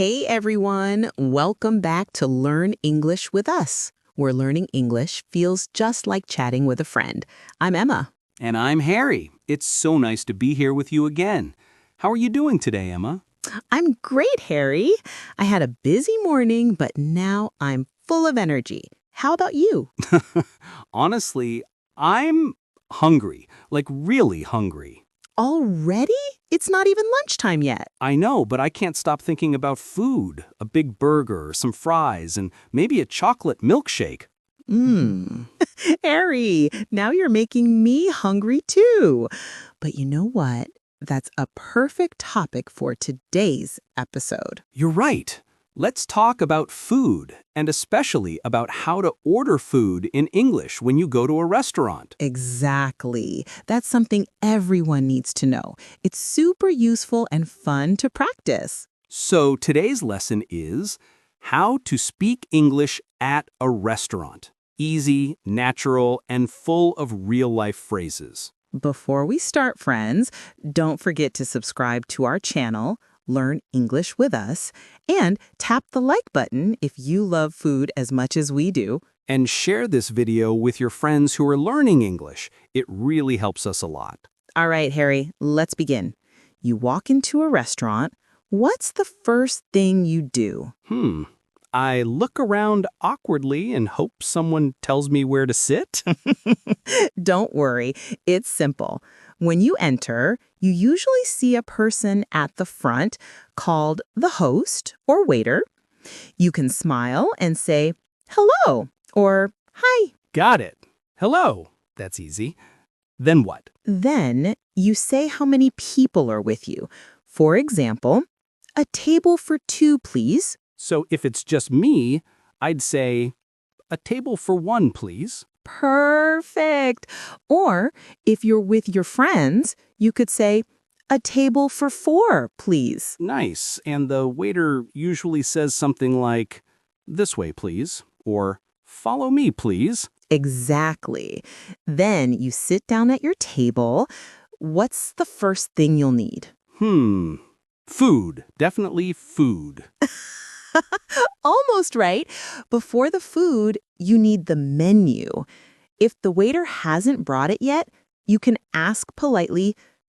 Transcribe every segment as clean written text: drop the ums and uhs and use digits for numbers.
Hey everyone, welcome back to Learn English with us, where learning English feels just like chatting with a friend. I'm Emma. And I'm Harry. It's so nice to be here with you again. How are you doing today, Emma? I'm great, Harry. I had a busy morning, but now I'm full of energy. How about you? Honestly, I'm hungry, like really hungry. Already? It's not even lunchtime yet. I know, but I can't stop thinking about food. A big burger, some fries, and maybe a chocolate milkshake. Mmm. Harry, now you're making me hungry too. But you know what? That's a perfect topic for today's episode. You're right. Let's talk about food, and especially about how to order food in English when you go to a restaurant. Exactly. That's something everyone needs to know. It's super useful and fun to practice. So today's lesson is how to speak English at a restaurant. Easy, natural, and full of real-life phrases. Before we start, friends, don't forget to subscribe to our channel, Learn English with Us, and tap the like button if you love food as much as we do. And share this video with your friends who are learning English. It really helps us a lot. All right, Harry, let's begin. You walk into a restaurant. What's the first thing you do? I look around awkwardly and hope someone tells me where to sit. Don't worry, it's simple. When you enter, you usually see a person at the front called the host or waiter. You can smile and say, hello, or hi. Got it. Hello. That's easy. Then what? Then you say how many people are with you. For example, a table for two, please. So if it's just me, I'd say, a table for one, please. Perfect. Or if you're with your friends, you could say, a table for four, please. Nice. And the waiter usually says something like, this way, please, or follow me, please. Exactly. Then you sit down at your table. What's the first thing you'll need? Food. Definitely food. Almost right. Before the food, you need the menu. If the waiter hasn't brought it yet, you can ask politely,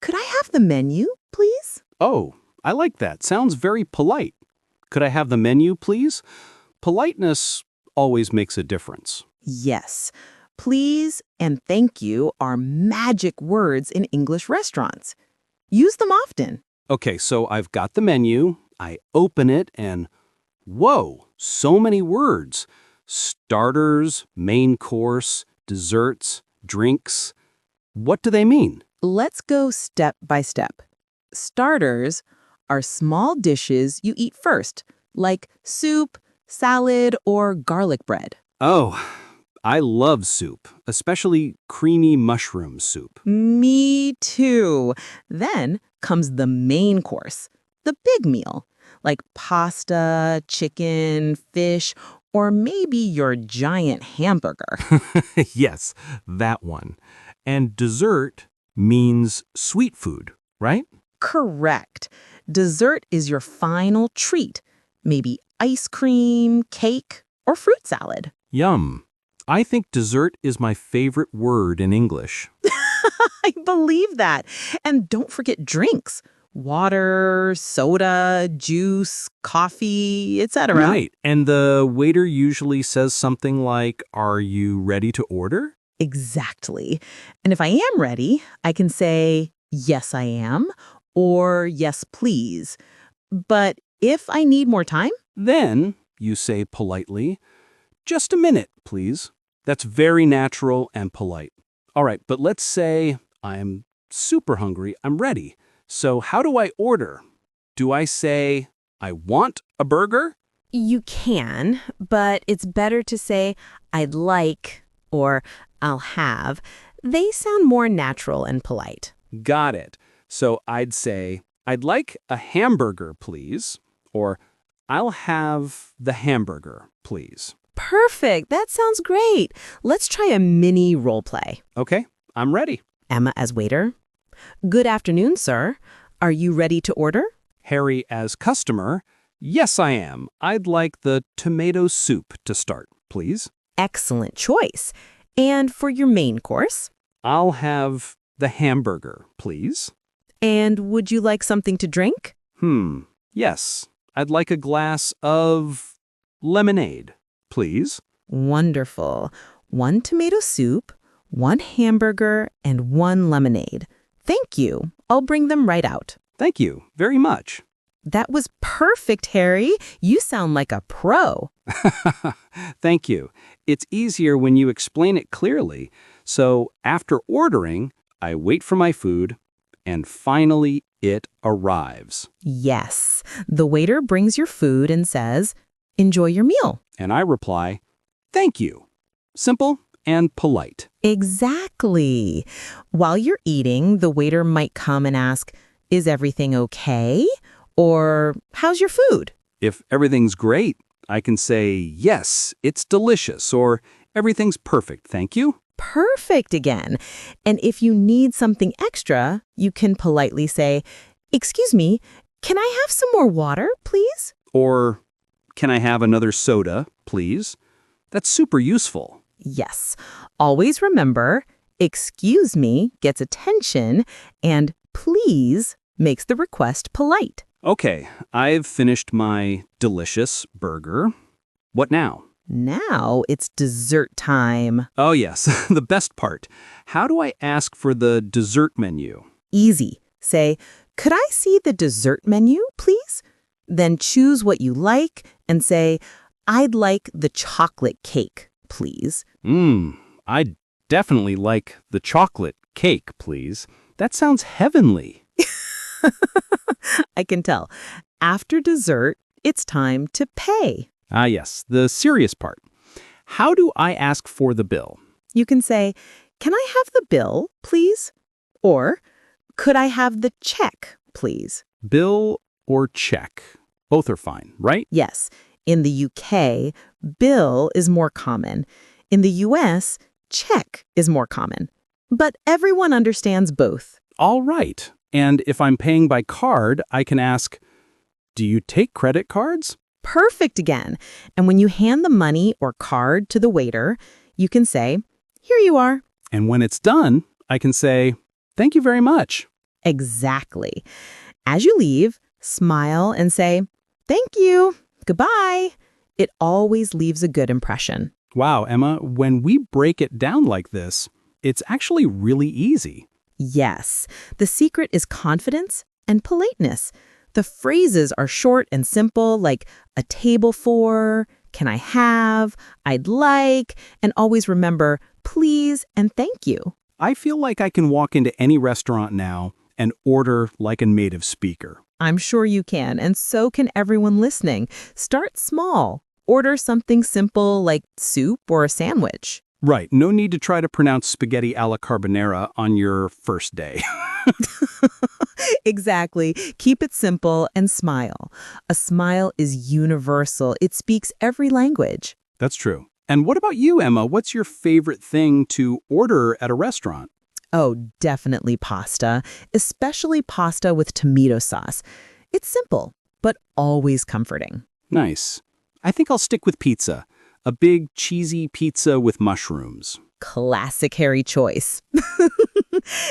could I have the menu, please? Oh, I like that. Sounds very polite. Could I have the menu, please? Politeness always makes a difference. Yes. Please and thank you are magic words in English restaurants. Use them often. Okay, so I've got the menu. I open it and whoa, so many words. Starters, main course, desserts, drinks. What do they mean? Let's go step by step. Starters are small dishes you eat first, like soup, salad, or garlic bread. Oh, I love soup, especially creamy mushroom soup. Me too. Then comes the main course, the big meal, like pasta, chicken, fish, or maybe your giant hamburger. Yes, that one. And dessert means sweet food, right? Correct. Dessert is your final treat, maybe ice cream, cake, or fruit salad. Yum. I think dessert is my favorite word in English. I believe that. And don't forget drinks. Water, soda, juice, coffee, etc. Right. And the waiter usually says something like, are you ready to order? Exactly. And if I am ready, I can say, yes, I am, or yes, please. But if I need more time, Then you say politely, just a minute, please. That's very natural and polite. All right, but let's say I'm super hungry. I'm ready. So how do I order? Do I say, I want a burger? You can, but it's better to say, I'd like, or I'll have. They sound more natural and polite. Got it. So I'd say, I'd like a hamburger, please. Or I'll have the hamburger, please. Perfect. That sounds great. Let's try a mini role play. Okay, I'm ready. Emma as waiter. Good afternoon, sir. Are you ready to order? Harry as customer. Yes, I am. I'd like the tomato soup to start, please. Excellent choice. And for your main course? I'll have the hamburger, please. And would you like something to drink? Yes. I'd like a glass of lemonade, please. Wonderful. 1 tomato soup, 1 hamburger, and 1 lemonade. Thank you. I'll bring them right out. Thank you very much. That was perfect, Harry. You sound like a pro. Thank you. It's easier when you explain it clearly. So after ordering, I wait for my food, and finally it arrives. Yes. The waiter brings your food and says, "Enjoy your meal." And I reply, "Thank you." Simple and polite. Exactly. While you're eating, the waiter might come and ask, "Is everything okay?" Or, "How's your food?" If everything's great, I can say, "Yes, it's delicious," or "Everything's perfect, thank you." Perfect again. And if you need something extra, you can politely say, "Excuse me, can I have some more water, please?" Or, "Can I have another soda, please?" That's super useful. Yes. Always remember, "Excuse me" gets attention, and "please" makes the request polite. Okay, I've finished my delicious burger. What now? Now it's dessert time. Oh yes, the best part. How do I ask for the dessert menu? Easy. Say, "Could I see the dessert menu, please?" Then choose what you like and say, "I'd like the chocolate cake, please." I'd definitely like the chocolate cake, please. That sounds heavenly. I can tell. After dessert, it's time to pay. Ah yes, the serious part. How do I ask for the bill? You can say, "Can I have the bill, please?" Or, "Could I have the check, please?" Bill or check? Both are fine, right? Yes, in the UK, bill is more common. In the US, check is more common. But everyone understands both. All right. And if I'm paying by card, I can ask, "Do you take credit cards?" Perfect again. And when you hand the money or card to the waiter, you can say, "Here you are." And when it's done, I can say, "Thank you very much." Exactly. As you leave, smile and say, "Thank you. Goodbye." It always leaves a good impression. Wow, Emma, when we break it down like this, it's actually really easy. Yes, the secret is confidence and politeness. The phrases are short and simple, like "a table for," "can I have," "I'd like," and always remember "please" and "thank you." I feel like I can walk into any restaurant now and order like a native speaker. I'm sure you can, and so can everyone listening. Start small. Order something simple like soup or a sandwich. Right, no need to try to pronounce spaghetti alla carbonara on your first day. Exactly. Keep it simple and smile. A smile is universal. It speaks every language. That's true. And what about you, Emma? What's your favorite thing to order at a restaurant? Oh, definitely pasta, especially pasta with tomato sauce. It's simple, but always comforting. Nice. I think I'll stick with pizza. A big, cheesy pizza with mushrooms. Classic Harry choice.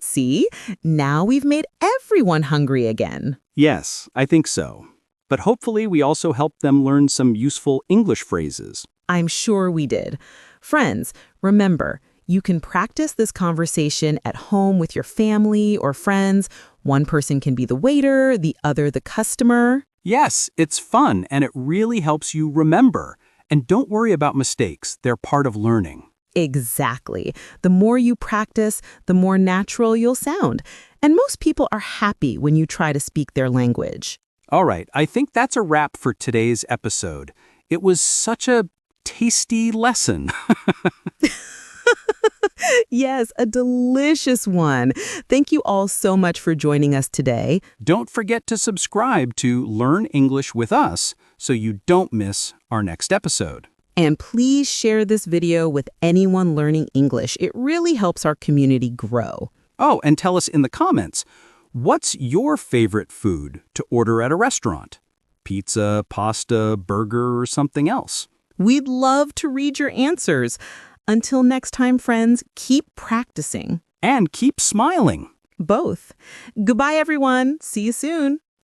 See, now we've made everyone hungry again. Yes, I think so. But hopefully we also helped them learn some useful English phrases. I'm sure we did. Friends, remember, you can practice this conversation at home with your family or friends. One person can be the waiter, the other the customer. Yes, it's fun and it really helps you remember. And don't worry about mistakes. They're part of learning. Exactly. The more you practice, the more natural you'll sound. And most people are happy when you try to speak their language. All right, I think that's a wrap for today's episode. It was such a tasty lesson. Yes, a delicious one. Thank you all so much for joining us today. Don't forget to subscribe to Learn English with Us so you don't miss our next episode. And please share this video with anyone learning English. It really helps our community grow. Oh, and tell us in the comments, what's your favorite food to order at a restaurant? Pizza, pasta, burger, or something else? We'd love to read your answers. Until next time, friends, keep practicing. And keep smiling. Both. Goodbye, everyone. See you soon.